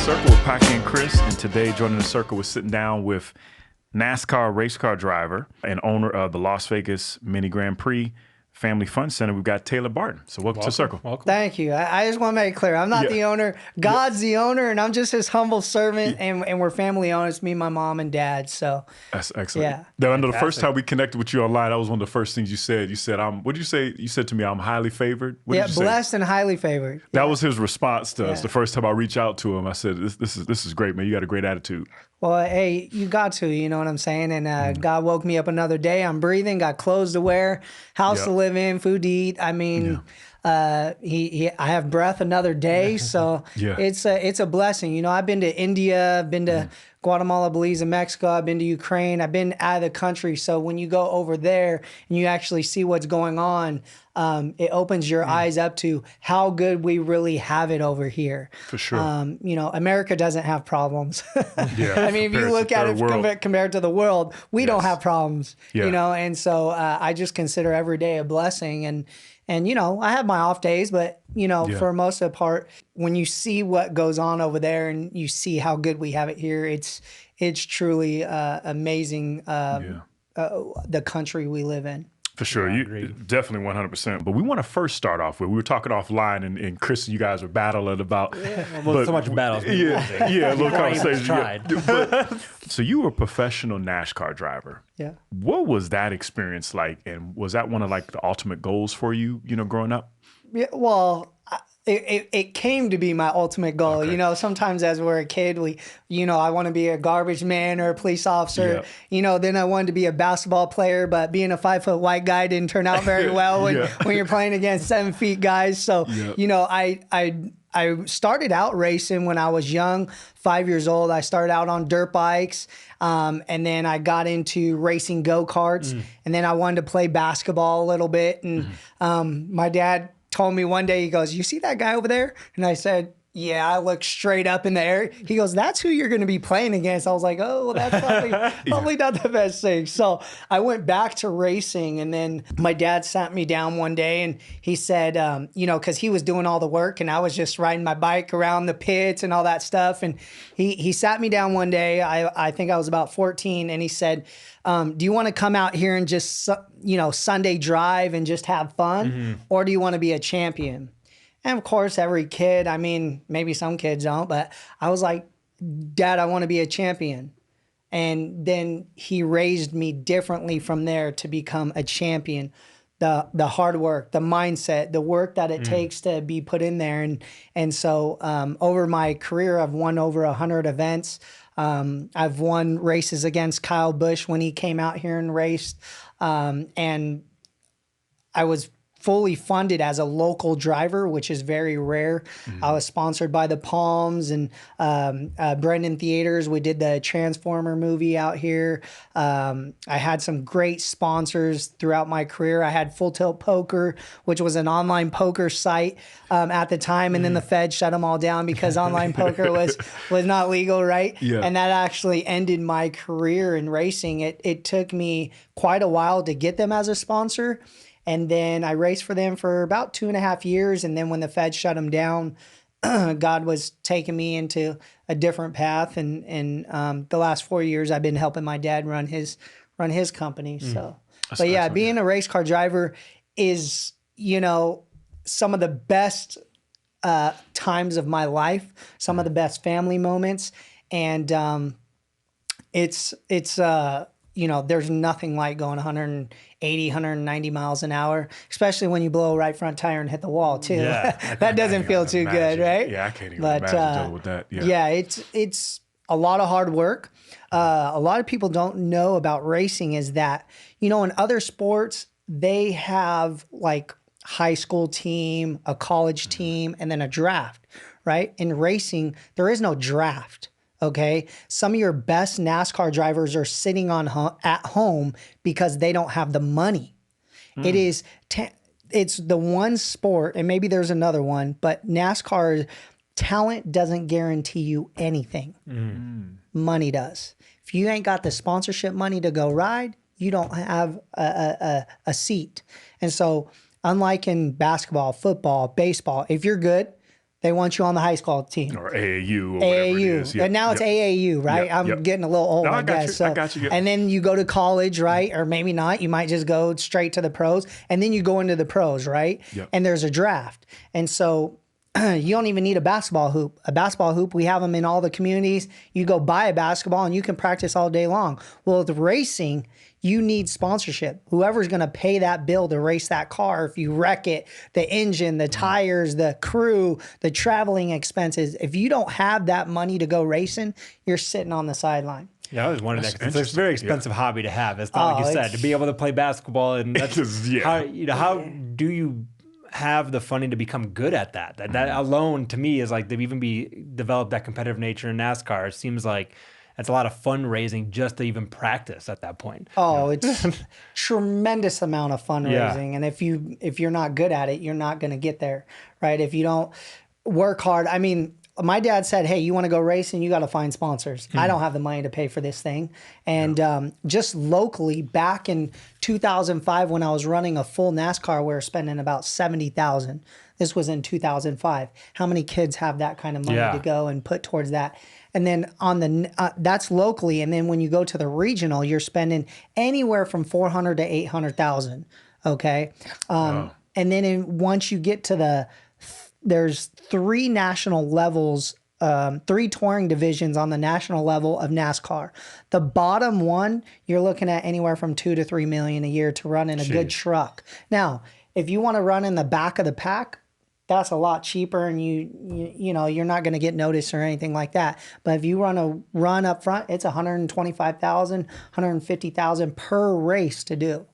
Circle with Paki and Chris, and today joining the circle, we're sitting down with NASCAR race car driver and owner of the Las Vegas Mini Grand Prix Family Fun Center. We've got Taylor Barton. So welcome to the circle. Welcome. Thank you. I just want to make it clear, I'm not the owner. God's the owner, and I'm just his humble servant, and we're family owned. It's me, my mom, and dad. So that's excellent. Yeah. Now, I know the first time we connected with you online, that was one of the first things you said. You said, what did you say? You said to me, I'm highly favored. What did you say? Blessed and highly favored. That was his response to us. The first time I reached out to him, I said, this is great, man. You got a great attitude. Well, hey, you got to, you know what I'm saying? And God woke me up another day. I'm breathing, got clothes to wear, house to live in, food to eat. I mean, I have breath another day. So it's a blessing. You know, I've been to India, I've been to Guatemala, Belize, and Mexico. I've been to Ukraine. I've been out of the country. So when you go over there and you actually see what's going on, it opens your eyes up to how good we really have it over here. For sure. You know, America doesn't have problems. I mean, if you look at it compared to the world, we don't have problems, you know? And so I just consider every day a blessing. And you know, I have my off days, but, you know, for most of the part, when you see what goes on over there and you see how good we have it here, it's truly amazing, the country we live in. For sure. You definitely 100%. But we want to first start off with, we were talking offline and Chris and you guys were battling about. So much battles. A little conversation. So you were a professional NASCAR driver. Yeah. What was that experience like? And was that one of like the ultimate goals for you, you know, growing up? Yeah, well, it came to be my ultimate goal. You know, sometimes as we're a kid, I want to be a garbage man or a police officer. You know, then I wanted to be a basketball player, but being a 5-foot white guy didn't turn out very well when you're playing against 7 feet guys. So, you know, I started out racing when I was young, 5 years old. I started out on dirt bikes, and then I got into racing Go Karts, and then I wanted to play basketball a little bit. And my dad told me one day, he goes, "You see that guy over there?" And I said, "Yeah." I looked straight up in the air. He goes, "That's who you're going to be playing against." I was like, "Oh, well, that's probably not the best thing." So I went back to racing, and then my dad sat me down one day and he said, you know, because he was doing all the work and I was just riding my bike around the pits and all that stuff. And he sat me down one day, I think I was about 14, and he said, "Do you want to come out here and just, you know, Sunday drive and just have fun? Or do you want to be a champion?" And of course, every kid, I mean, maybe some kids don't, but I was like, "Dad, I want to be a champion." And then he raised me differently from there to become a champion. The hard work, the mindset, the work that it takes to be put in there. And so over my career, I've won over 100 events. I've won races against Kyle Busch when he came out here and raced. And I was fully funded as a local driver, which is very rare. I was sponsored by the Palms and Brendan Theaters. We did the Transformer movie out here. I had some great sponsors throughout my career. I had Full Tilt Poker, which was an online poker site at the time, and then the Fed shut them all down because online poker was not legal, right? And that actually ended my career in racing. It took me quite a while to get them as a sponsor. And then I raced for them for about 2.5 years. And then when the Fed shut them down, God was taking me into a different path. And the last 4 years, I've been helping my dad run his company. So, but yeah, being a race car driver is, you know, some of the best times of my life, some of the best family moments. And it's you know, there's nothing like going 180, 190 miles an hour, especially when you blow a right front tire and hit the wall too. Yeah, that doesn't feel too good, right? Yeah, I can't even imagine dealing with that. Yeah, it's a lot of hard work. A lot of people don't know about racing is that, you know, in other sports, they have like high school team, a college team, and then a draft, right? In racing, there is no draft. Okay, some of your best NASCAR drivers are sitting at home because they don't have the money. It's the one sport, and maybe there's another one, but NASCAR talent doesn't guarantee you anything. Money does. If you ain't got the sponsorship money to go ride, you don't have a seat. And so, unlike in basketball, football, baseball, if you're good, They want you on the high school team. Or AAU or whatever it is. And now it's AAU, right? I'm getting a little old, no, I guess. So, I got you. And then you go to college, right? Or maybe not. You might just go straight to the pros. And then you go into the pros, right? Yep. And there's a draft. And so you don't even need a basketball hoop. A basketball hoop, we have them in all the communities. You go buy a basketball and you can practice all day long. Well, with racing, you need sponsorship. Whoever's going to pay that bill to race that car, if you wreck it, the engine, the tires, the crew, the traveling expenses, if you don't have that money to go racing, you're sitting on the sideline. Yeah, I was wondering that 'cause it's a very expensive hobby to have. It's not like you said, to be able to play basketball. And that's how do you have the funding to become good at that? That alone, to me, is like to even be develop that competitive nature in NASCAR. It seems like it's a lot of fundraising just to even practice at that point. Oh, it's tremendous amount of fundraising. And if you're not good at it, you're not going to get there, right? If you don't work hard. I mean, my dad said, hey, you want to go racing? You got to find sponsors. I don't have the money to pay for this thing. And just locally, back in 2005, when I was running a full NASCAR, we were spending about $70,000. This was in 2005. How many kids have that kind of money to go and put towards that? And then on the that's locally, and then when you go to the regional, you're spending anywhere from 400 to 800,000. Okay, and then once you get to there's 3 national levels, 3 touring divisions on the national level of NASCAR. The bottom one, you're looking at anywhere from $2 to $3 million a year to run in a good truck. Now, if you want to run in the back of the pack, that's a lot cheaper, and you know you're not going to get noticed or anything like that. But if you want to run up front, it's $125,000, $150,000 per race to do.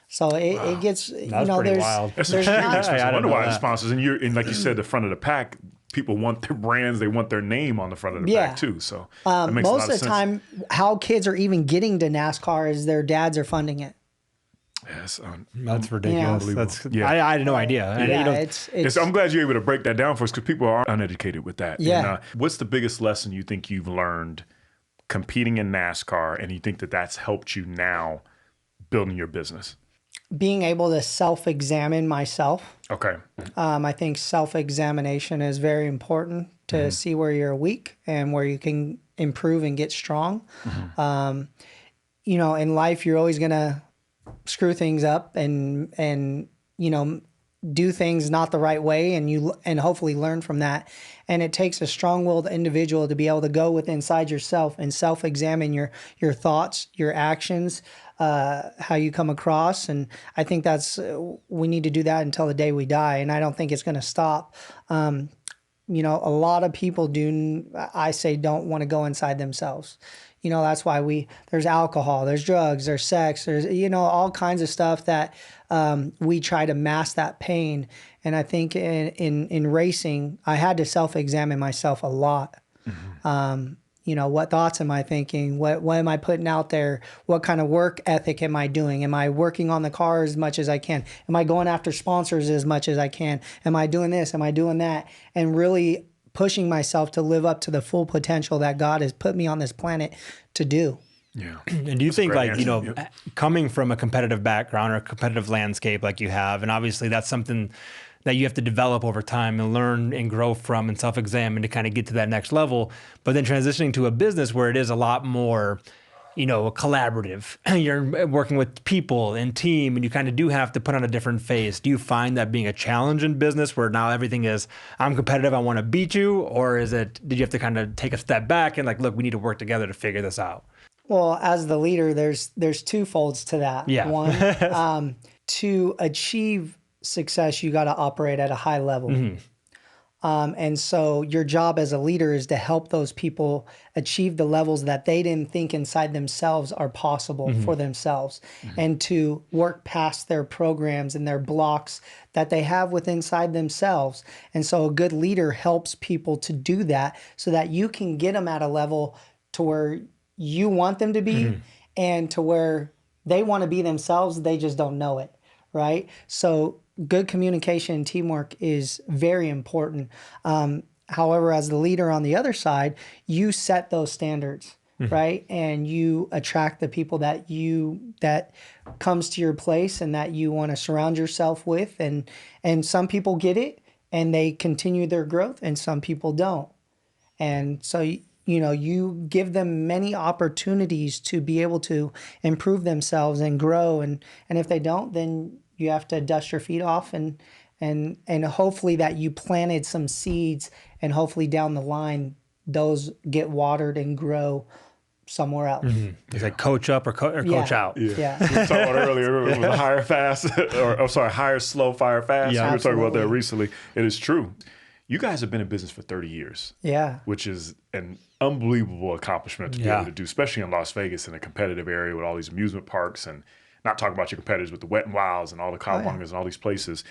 So it gets That's pretty wild. That's there's extremely not, expensive. I wonder why the sponsors and like you said, the front of the pack. People want their brands, they want their name on the front of the back too. So that makes most a lot of the time, how kids are even getting to NASCAR is their dads are funding it. Yes, that's ridiculous. Yeah. I had no idea. And, it's I'm glad you're able to break that down for us because people are uneducated with that. Yeah. And, what's the biggest lesson you think you've learned competing in NASCAR, and you think that that's helped you now building your business? being able to self-examine myself. Okay. I think self-examination is very important to see where you're weak and where you can improve and get strong. You know, in life, you're always going to screw things up and, you know, do things not the right way, and hopefully learn from that. And it takes a strong-willed individual to be able to go with inside yourself and self-examine your thoughts, your actions, how you come across. And I think we need to do that until the day we die. And I don't think it's going to stop. You know, a lot of people don't want to go inside themselves. You know, that's why there's alcohol, there's drugs, there's sex, there's, you know, all kinds of stuff that we try to mask that pain. And I think in racing, I had to self-examine myself a lot. You know, what thoughts am I thinking? What am I putting out there? What kind of work ethic am I doing? Am I working on the car as much as I can? Am I going after sponsors as much as I can? Am I doing this? Am I doing that? And really pushing myself to live up to the full potential that God has put me on this planet to do. Yeah. And do you think, like, you know, coming from a competitive background or a competitive landscape like you have, and obviously that's something that you have to develop over time and learn and grow from and self-examine to kind of get to that next level, but then transitioning to a business where it is a lot more, you know, collaborative. You're working with people and team, and you kind of do have to put on a different face. Do you find that being a challenge in business where now everything is, I'm competitive, I want to beat you? Or did you have to kind of take a step back and like, look, we need to work together to figure this out? Well, as the leader, there's two folds to that. Yeah. One, to achieve success, you got to operate at a high level. And so your job as a leader is to help those people achieve the levels that they didn't think inside themselves are possible for themselves, and to work past their programs and their blocks that they have within inside themselves. And so a good leader helps people to do that so that you can get them at a level to where you want them to be and to where they want to be themselves. They just don't know it. Right. So good communication and teamwork is very important. However, as the leader on the other side, you set those standards, right? And you attract the people that comes to your place and that you want to surround yourself with. And some people get it and they continue their growth, and some people don't. And so, you give them many opportunities to be able to improve themselves and grow. And if they don't, then you have to dust your feet off and hopefully that you planted some seeds, and hopefully down the line, those get watered and grow somewhere else. It's like coach up or coach out. Yeah. We were talking about earlier, it was hire fast, hire slow, fire fast. Yeah, we were talking about that recently. It is true. You guys have been in business for 30 years. Yeah. Which is an unbelievable accomplishment to be able to do, especially in Las Vegas in a competitive area with all these amusement parks, and not talking about your competitors with the Wet n Wilds and all the Cowabungas and all these places.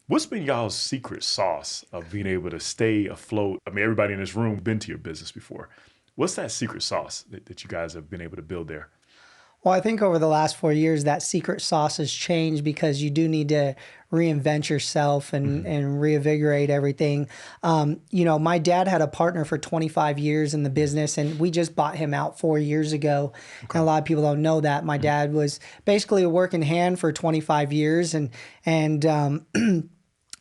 What's been y'all's secret sauce of being able to stay afloat? I mean, everybody in this room been to your business before. What's that secret sauce that you guys have been able to build there? Well, I think over the last 4 years, that secret sauce has changed because you do need to reinvent yourself and reinvigorate everything. My dad had a partner for 25 years in the business, and we just bought him out 4 years ago. Okay. And a lot of people don't know that. My dad was basically a working hand for 25 years. And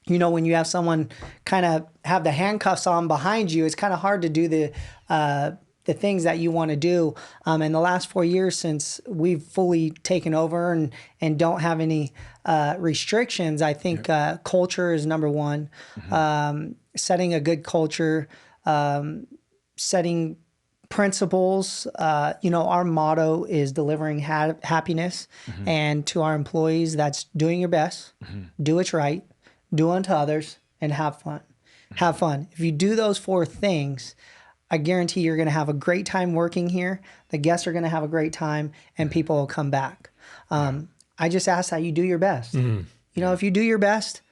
when you have someone kind of have the handcuffs on behind you, it's kind of hard to do the things that you want to do. In the last 4 years, since we've fully taken over and don't have any restrictions, I think culture is number one. Setting a good culture, setting principles. Our motto is delivering happiness, and to our employees, that's doing your best, do what's right, do unto others, and have fun. Have fun. If you do those 4 things, I guarantee you're going to have a great time working here. The guests are going to have a great time, and people will come back. I just ask that you do your best. If you do your best,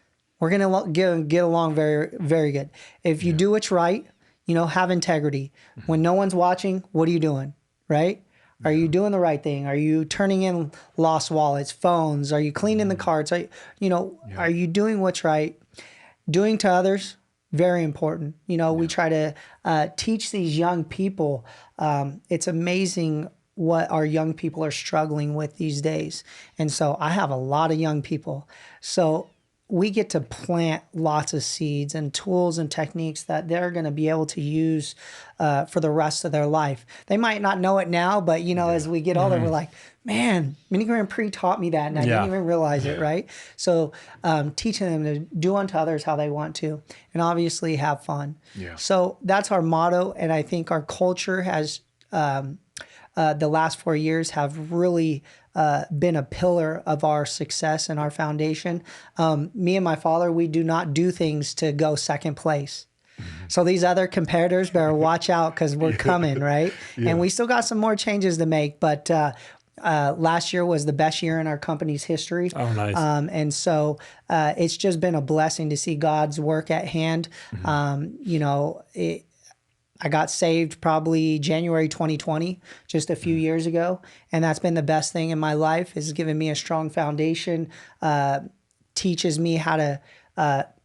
we're going to get along very, very good. If you do what's right, have integrity. When no one's watching, what are you doing, right? Are you doing the right thing? Are you turning in lost wallets, phones? Are you cleaning the carts? Are you doing what's right? Doing to others, very important. We try to teach these young people. It's amazing what our young people are struggling with these days. And so I have a lot of young people. So we get to plant lots of seeds and tools and techniques that they're going to be able to use for the rest of their life. They might not know it now, but as we get older, we're like, man, Mini Grand Prix taught me that, and I didn't even realize it, right? So teaching them to do unto others how they want to, and obviously have fun. Yeah. So that's our motto, and I think our culture has, the last 4 years have really been a pillar of our success and our foundation. Me and my father, we do not do things to go second place. So these other competitors better watch out, because we're coming, right? And we still got some more changes to make, but last year was the best year in our company's history. Oh, nice. And so it's just been a blessing to see God's work at hand. I got saved probably January 2020, just a few years ago. And that's been the best thing in my life. It's given me a strong foundation, teaches me how to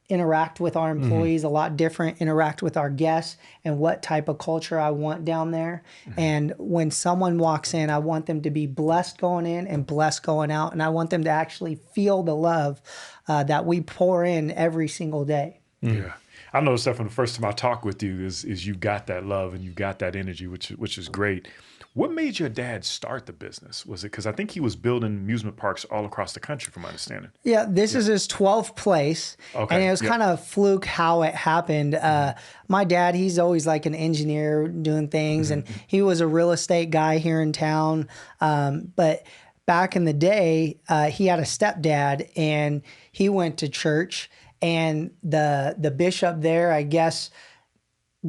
interact with our employees a lot different, interact with our guests, and what type of culture I want down there. And when someone walks in, I want them to be blessed going in and blessed going out. And I want them to actually feel the love that we pour in every single day. Yeah. I noticed that from the first time I talked with you is you got that love and you got that energy, which is great. What made your dad start the business? Was it because I think he was building amusement parks all across the country, from my understanding? Yeah, this is his 12th place. Okay. And it was kind of fluke how it happened. My dad, he's always like an engineer doing things, and he was a real estate guy here in town. But back in the day, he had a stepdad, and he went to church. And the bishop there, I guess,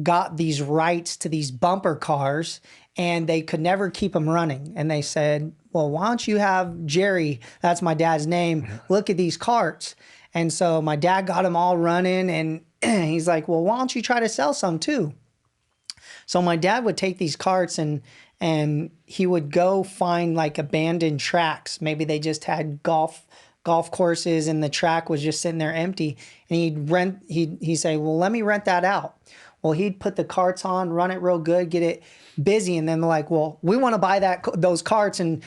got these rights to these bumper cars, and they could never keep them running. And they said, well, why don't you have Jerry, that's my dad's name, look at these carts. And so my dad got them all running, and he's like, well, why don't you try to sell some too? So my dad would take these carts and he would go find like abandoned tracks. Maybe they just had golf courses and the track was just sitting there empty, and he'd say, well, let me rent that out. Well, he'd put the carts on, run it real good, get it busy, and then they're like, well, we want to buy those carts and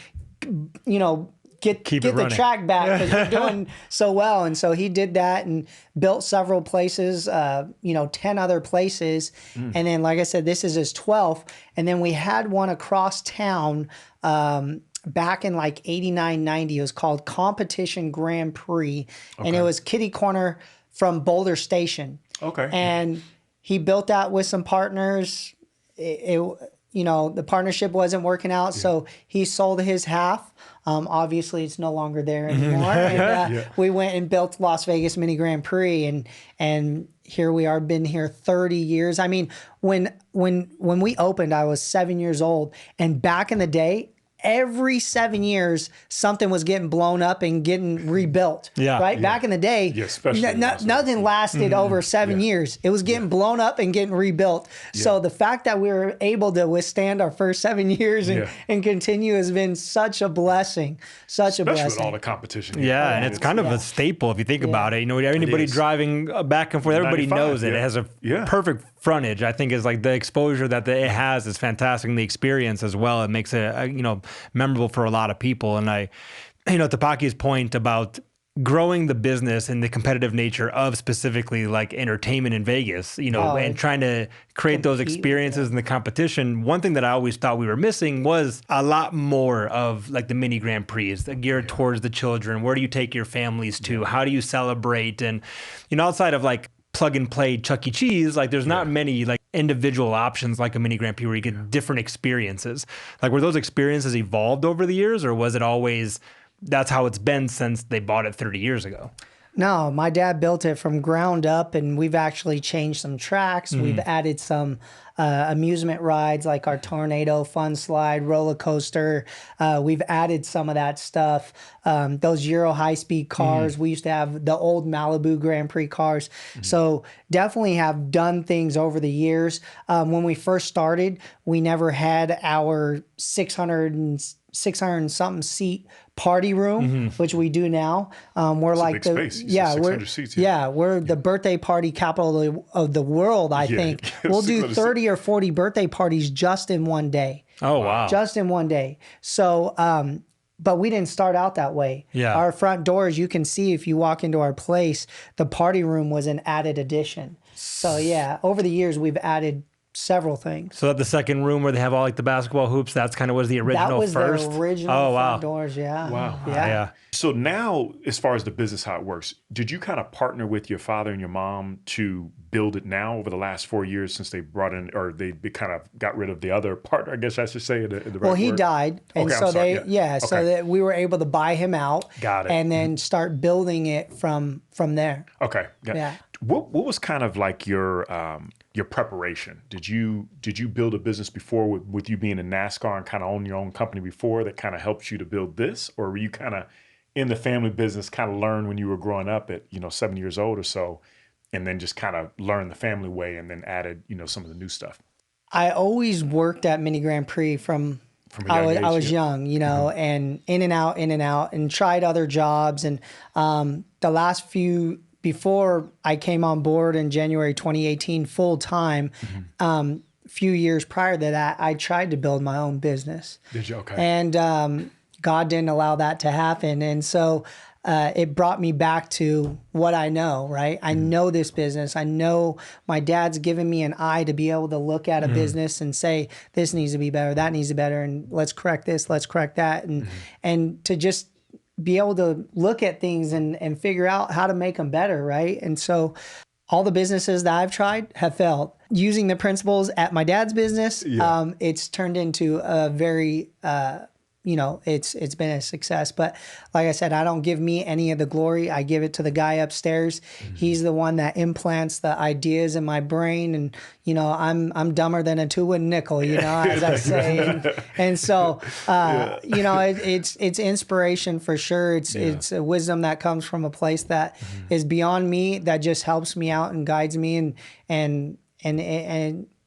get the track back because you're doing so well. And so he did that and built several places, 10 other places. And then, like I said, this is his 12th. And then we had one across town back in like 89, 90. It was called Competition Grand Prix. Okay. And it was kitty corner from Boulder Station. Okay. And he built that with some partners. The partnership wasn't working out, so he sold his half. Obviously, it's no longer there anymore. And we went and built Las Vegas Mini Grand Prix, and here we are. Been here 30 years. I mean, when we opened, I was 7 years old, and back in the day, every 7 years, something was getting blown up and getting rebuilt. Yeah, right. Yeah. Back in the day, nothing lasted over 7 years. It was getting blown up and getting rebuilt. Yeah. So the fact that we were able to withstand our first 7 years and continue has been such a blessing. Especially with all the competition. Yeah, and it's kind of a staple if you think about it. Anybody driving back and forth, everybody knows it. It has a perfect frontage. I think is like the exposure that it has is fantastic, and the experience as well. It makes it memorable for a lot of people. And to Paki's point about growing the business and the competitive nature of specifically like entertainment in Vegas, and trying to create those experiences in the competition. One thing that I always thought we were missing was a lot more of like the mini Grand Prix geared towards the children. Where do you take your families to? How do you celebrate? And outside of like plug and play Chuck E. Cheese, like there's not many like individual options like a mini Grand Prix where you get different experiences. Like were those experiences evolved over the years, or was it always that's how it's been since they bought it 30 years ago? No, my dad built it from ground up, and we've actually changed some tracks. We've added some amusement rides like our Tornado Fun Slide, roller coaster. We've added some of that stuff. Those Euro high-speed cars. We used to have the old Malibu Grand Prix cars. So definitely have done things over the years. When we first started, we never had our 600 and something seat party room, which we do now. We're like the space. We're seats, we're the birthday party capital of the world. I think we'll do 30 or 40 birthday parties just in one day. Oh wow! Just in one day. So, but we didn't start out that way. Yeah. Our front doors, you can see if you walk into our place, the party room was an added addition. So over the years we've added several things. So that the second room where they have all like the basketball hoops, that's kind of was the original first? That was the original front doors, Wow. Yeah. So now, as far as the business, how it works, did you kind of partner with your father and your mom to build it now over the last 4 years since they brought in, or they kind of got rid of the other partner, I guess I should say? Well, he died. And so so that we were able to buy him out. Got it. And then start building it from there. Okay. Yeah. What was kind of like your preparation? Did you build a business before with you being in NASCAR and kind of own your own company before that kind of helped you to build this? Or were you kind of in the family business, kind of learn when you were growing up at 7 years old or so, and then just kind of learn the family way and then added some of the new stuff? I always worked at Mini Grand Prix from I was young, and in and out, and tried other jobs. And the last few, before I came on board in January 2018 full time, few years prior to that, I tried to build my own business. Did you? Okay. And God didn't allow that to happen. And so it brought me back to what I know, right? I know this business. I know my dad's given me an eye to be able to look at a business and say, this needs to be better, that needs to be better, and let's correct this, let's correct that. And to just be able to look at things and figure out how to make them better, right? And so all the businesses that I've tried have failed. Using the principles at my dad's business, it's turned into a very it's been a success. But like I said, I don't give me any of the glory. I give it to the guy upstairs. He's the one that implants the ideas in my brain. And, I'm dumber than a 2-wooden nickel, as I say. And so, it's inspiration for sure. It's a wisdom that comes from a place that is beyond me, that just helps me out and guides me. And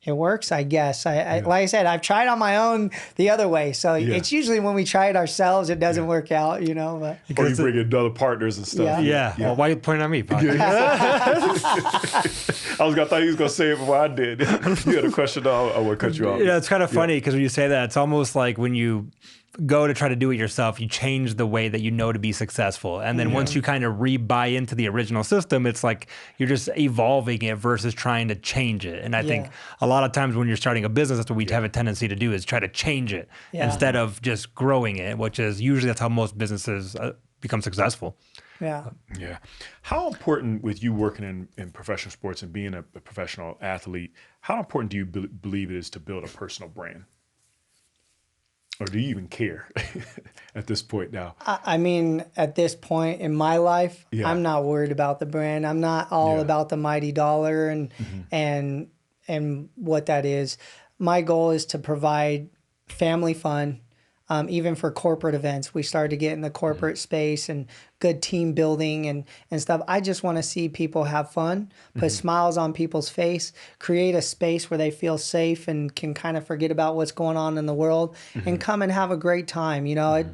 it works, I guess. I like I said, I've tried on my own the other way. So it's usually when we try it ourselves, it doesn't work out, But or you bring in other partners and stuff. Yeah. Well, why are you pointing at me, Paki? I thought he was going to say it before I did. You had a question, I want to cut you off. Yeah, it's kind of funny because when you say that, it's almost like when you go to try to do it yourself, you change the way that you know to be successful. And then once you kind of re-buy into the original system, it's like you're just evolving it versus trying to change it. And I think a lot of times when you're starting a business, that's what we have a tendency to do, is try to change it instead of just growing it, which is usually that's how most businesses become successful. Yeah. Yeah. How important, with you working in professional sports and being a professional athlete, how important do you believe it is to build a personal brand? Or do you even care at this point now? I mean, at this point in my life, I'm not worried about the brand. I'm not all about the mighty dollar and what that is. My goal is to provide family fun. Even for corporate events, we started to get in the corporate space and good team building and stuff. I just want to see people have fun, put smiles on people's face, create a space where they feel safe and can kind of forget about what's going on in the world and come and have a great time. You know,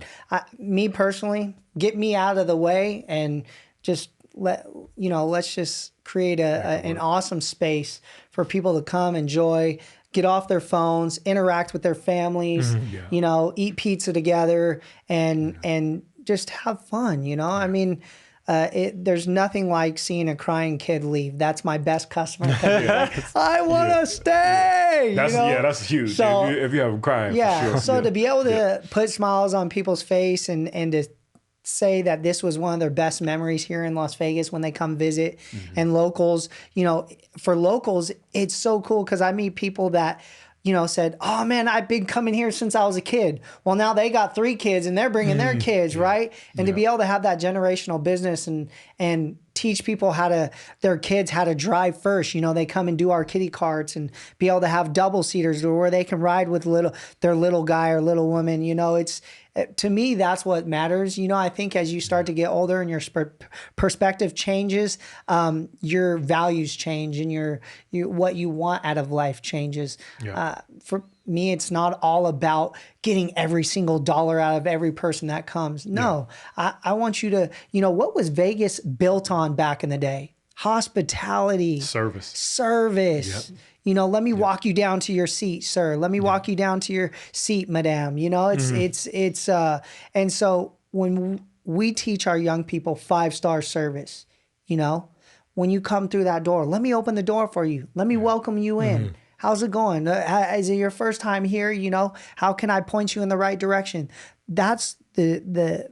me personally, get me out of the way and just let's just create an awesome space for people to come enjoy, get off their phones, interact with their families, eat pizza together and just have fun, I mean, there's nothing like seeing a crying kid leave. That's my best customer. I want to stay. That's huge. So, if you have them crying, for sure. So to be able to put smiles on people's face and to say that this was one of their best memories here in Las Vegas when they come visit, and locals, for locals, it's so cool because I meet people that, said, oh man, I've been coming here since I was a kid. Well, now they got 3 kids and they're bringing their kids, right? And to be able to have that generational business and teach people their kids how to drive first. They come and do our kiddie carts and be able to have double seaters where they can ride with their little guy or little woman. To me, that's what matters. I think as you start to get older and your perspective changes, your values change and what you want out of life changes. For me, it's not all about getting every single dollar out of every person that comes. No, I want you to, what was Vegas built on back in the day? Hospitality. Service. Yep. Let me walk you down to your seat, sir. Let me walk you down to your seat, madame. And so when we teach our young people 5-star service, when you come through that door, let me open the door for you. Let me welcome you in. How's it going? Is it your first time here? How can I point you in the right direction? That's the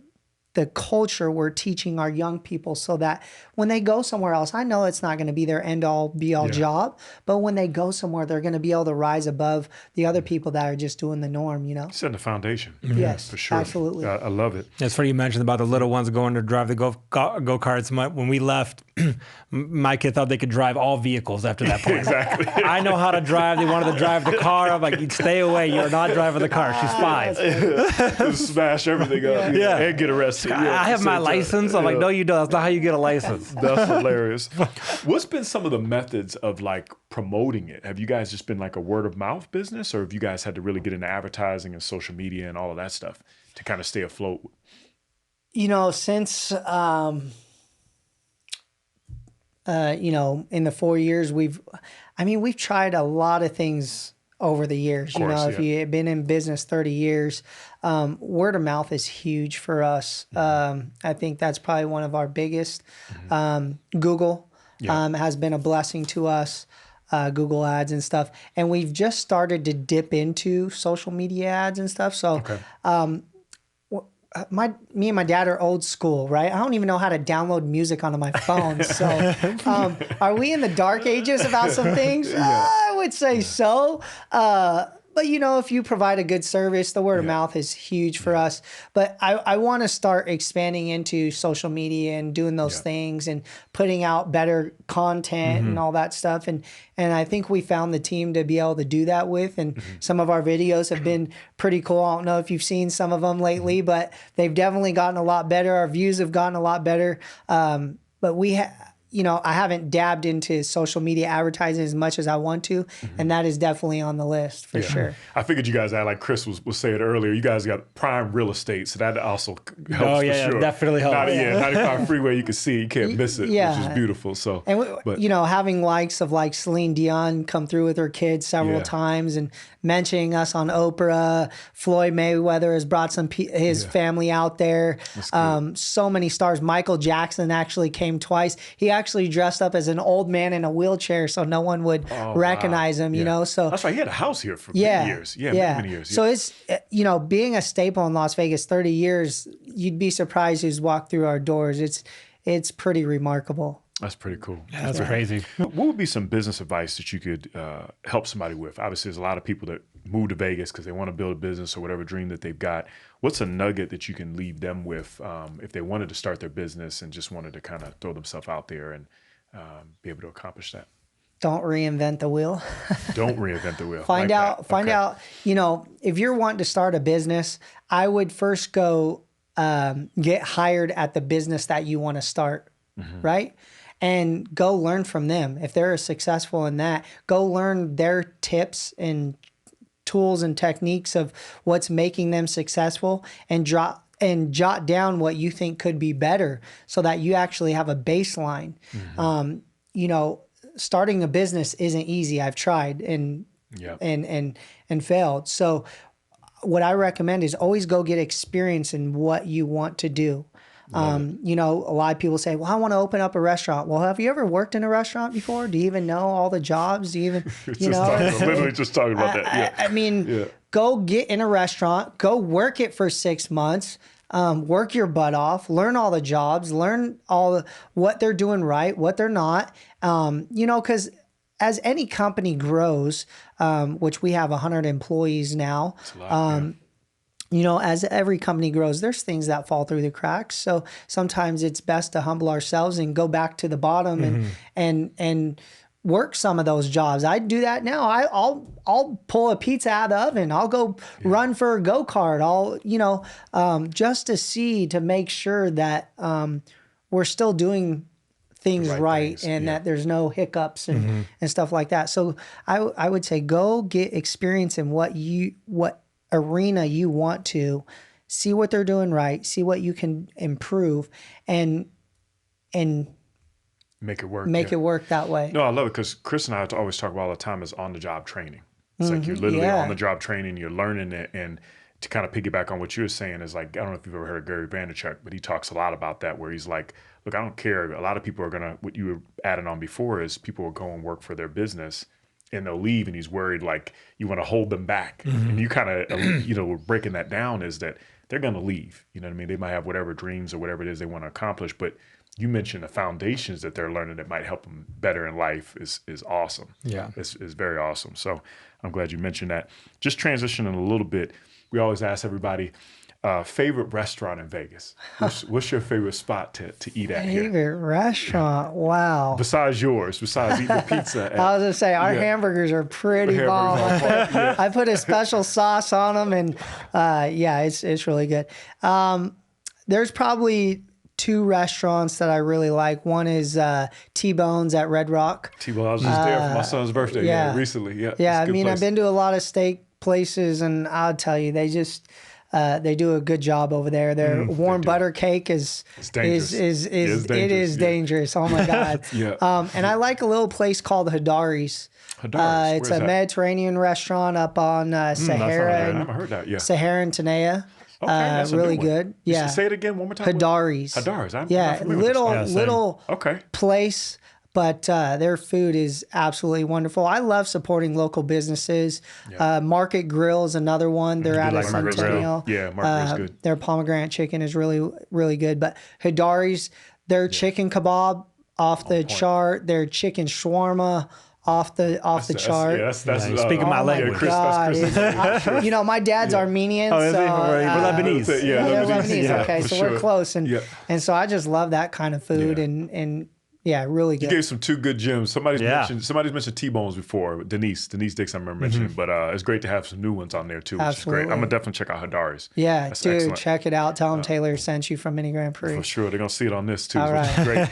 culture we're teaching our young people so that when they go somewhere else, I know it's not going to be their end all be all job, but when they go somewhere, they're going to be able to rise above the other people that are just doing the norm, Setting the foundation. Yes, for sure. Absolutely. I love it. It's funny you mentioned about the little ones going to drive the go-karts. When we left, my kid thought they could drive all vehicles after that point. Exactly. I know how to drive. They wanted to drive the car. I'm like, stay away. You're not driving the car. She's 5. Just smash everything up and get arrested. I have my license. I'm like, no, you don't. That's not how you get a license. That's hilarious. What's been some of the methods of promoting it? Have you guys just been like a word of mouth business, or have you guys had to really get into advertising and social media and all of that stuff to kind of stay afloat? Since in the 4 years we've tried a lot of things over the years. Of course, if you've been in business 30 years, word of mouth is huge for us. I think that's probably one of our biggest. Google has been a blessing to us, Google ads and stuff. And we've just started to dip into social media ads and stuff. So me and my dad are old school, right? I don't even know how to download music onto my phone. So are we in the dark ages about some things? I would say so. But if you provide a good service, the word of mouth is huge for us. But I want to start expanding into social media and doing those things and putting out better content and all that stuff. And I think we found the team to be able to do that with. And some of our videos have been pretty cool. I don't know if you've seen some of them lately, but they've definitely gotten a lot better. Our views have gotten a lot better. But I haven't dabbed into social media advertising as much as I want to, and that is definitely on the list for sure. I figured you guys had, like Chris was saying earlier, you guys got prime real estate, so that also helps for sure. Definitely helps. 95 freeway, you can see it, you can't miss it, which is beautiful. So, and having likes of like Celine Dion come through with her kids several times, and mentioning us on Oprah. Floyd Mayweather has brought his family out there. So many stars. Michael Jackson actually came twice. He actually dressed up as an old man in a wheelchair so no one would recognize him, you know? So that's right. He had a house here for many years. Many years. So it's, you know, being a staple in Las Vegas 30 years, you'd be surprised who's walked through our doors. It's pretty remarkable. That's pretty cool. Yeah, that's crazy. What would be some business advice that you could help somebody with? Obviously, there's a lot of people that move to Vegas because they want to build a business or whatever dream that they've got. What's a nugget that you can leave them with if they wanted to start their business and just wanted to kind of throw themselves out there and be able to accomplish that? Don't reinvent the wheel. Don't reinvent the wheel. Find out, you know, if you're wanting to start a business, I would first go get hired at the business that you want to start, right? And go learn from them. If they're successful in that, go learn their tips and tools and techniques of what's making them successful and jot down what you think could be better so that you actually have a baseline. You know, starting a business isn't easy. I've tried and failed. So what I recommend is always go get experience in what you want to do. You know, a lot of people say, well, I want to open up a restaurant. Well, have you ever worked in a restaurant before? Do you even know all the jobs? Do you even, literally just talking about that. Yeah. I mean, go get in a restaurant, go work it for 6 months, work your butt off, learn all the jobs, learn what they're doing right, what they're not, you know, because as any company grows, which we have 100 employees now, you know, as every company grows, there's things that fall through the cracks. So sometimes it's best to humble ourselves and go back to the bottom and work some of those jobs. I do that now. I'll pull a pizza out of the oven. I'll go run for a Go Kart. Just to make sure that we're still doing things right and that there's no hiccups and stuff like that. So I would say go get experience in what arena you want to, see what they're doing right, see what you can improve, and make it work. Make it work that way. No, I love it because Chris and I always talk about all the time is on the job training. It's like you're literally on the job training, you're learning it, and to kind of piggyback on what you were saying is like, I don't know if you've ever heard of Gary Vaynerchuk, but he talks a lot about that where he's like, look, I don't care. A lot of people are going to, what you were adding on before is people will go and work for their business and they'll leave, and he's worried like you want to hold them back. And you kind of, you know, breaking that down is that they're going to leave. You know what I mean? They might have whatever dreams or whatever it is they want to accomplish, but you mentioned the foundations that they're learning that might help them better in life is awesome. Yeah. It's very awesome. So I'm glad you mentioned that. Just transitioning a little bit, we always ask everybody, favorite restaurant in Vegas. What's your favorite spot to eat at here? Favorite restaurant? Wow. Besides yours, besides eating pizza. I was going to say, our hamburgers are pretty bomb. I put a special sauce on them, and it's really good. There's probably two restaurants that I really like. One is T-Bone's at Red Rock. T-Bone, I was just there for my son's birthday recently. Yeah, I mean, I've been to a lot of steak places, and I'll tell you, they just... they do a good job over there. Their warm butter cake is dangerous. Dangerous. Oh my God. And I like a little place called Hadari's. It's a Mediterranean restaurant up on Sahara. I haven't heard that. Yeah. Sahara and Tanea. Okay, really good. Yeah. Say it again one more time. Hadari's. Little place. But their food is absolutely wonderful. I love supporting local businesses. Market Grill is another one. They're out of Centennial. Yeah, Market Grill's good. Their pomegranate chicken is really, really good. But Hadari's, their chicken kebab off the chart. Their chicken shawarma off the chart. That's speaking my language. Chris, that's Chris. You know, my dad's Armenian. Oh, so, we're Lebanese. Lebanese. Okay, so sure. we're close. And so I just love that kind of food and yeah, really good. You gave some two good gems. Somebody's mentioned T-Bones before. Denise Dix, I remember mentioning, but it's great to have some new ones on there too, which is great. I'm gonna definitely check out Hadari's. Yeah, that's dude, excellent. Check it out. Tell them Taylor sent you from Mini Grand Prix. For sure, they're gonna see it on this too, which is great.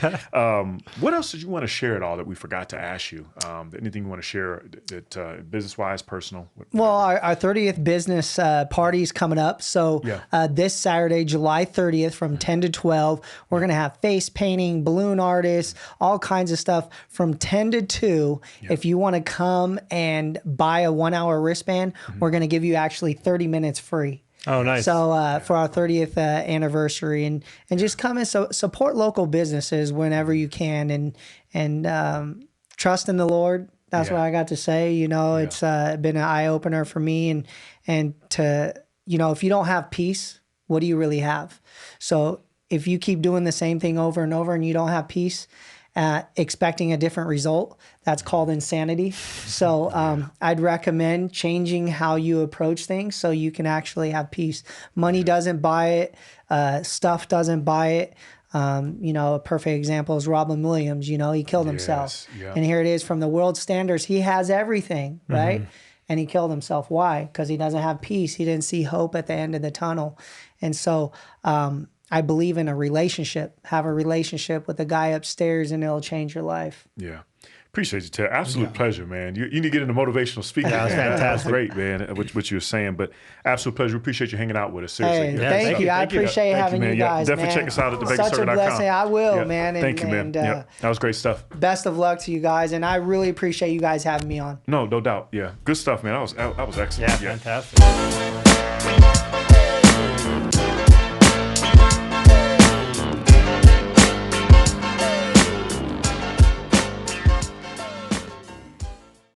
What else did you want to share at all that we forgot to ask you? Anything you want to share that business-wise, personal? Well, our 30th business party is coming up. So this Saturday, July 30th, from 10 to 12, we're gonna have face painting, balloon artists, all kinds of stuff from 10 to 2. If you want to come and buy a 1 hour wristband, we're going to give you actually 30 minutes free. Oh, nice. So for our 30th anniversary, and just come and support local businesses whenever you can, and trust in the Lord. That's what I got to say. You know, it's been an eye opener for me, and to, you know, if you don't have peace, what do you really have? So if you keep doing the same thing over and over and you don't have peace, expecting a different result, that's called insanity. So I'd recommend changing how you approach things so you can actually have peace. Money doesn't buy it. Stuff doesn't buy it. You know, a perfect example is Robin Williams. You know, he killed himself. And here it is, from the world standards, he has everything, right? And he killed himself. Why? Because he doesn't have peace. He didn't see hope at the end of the tunnel. And so I believe in a relationship. Have a relationship with the guy upstairs, and it'll change your life. Yeah. Appreciate you, Ted. Absolute pleasure, man. You need to get into motivational speaking. Yeah, that's fantastic. That's great, man, what you were saying. But absolute pleasure. We appreciate you hanging out with us. Seriously. Hey, thank you. I appreciate having you guys, Definitely man. check us out at Such a blessing. I will, man. Thank you, man. That was great stuff. Best of luck to you guys, and I really appreciate you guys having me on. No doubt. Yeah. Good stuff, man. That was excellent. Yeah, fantastic.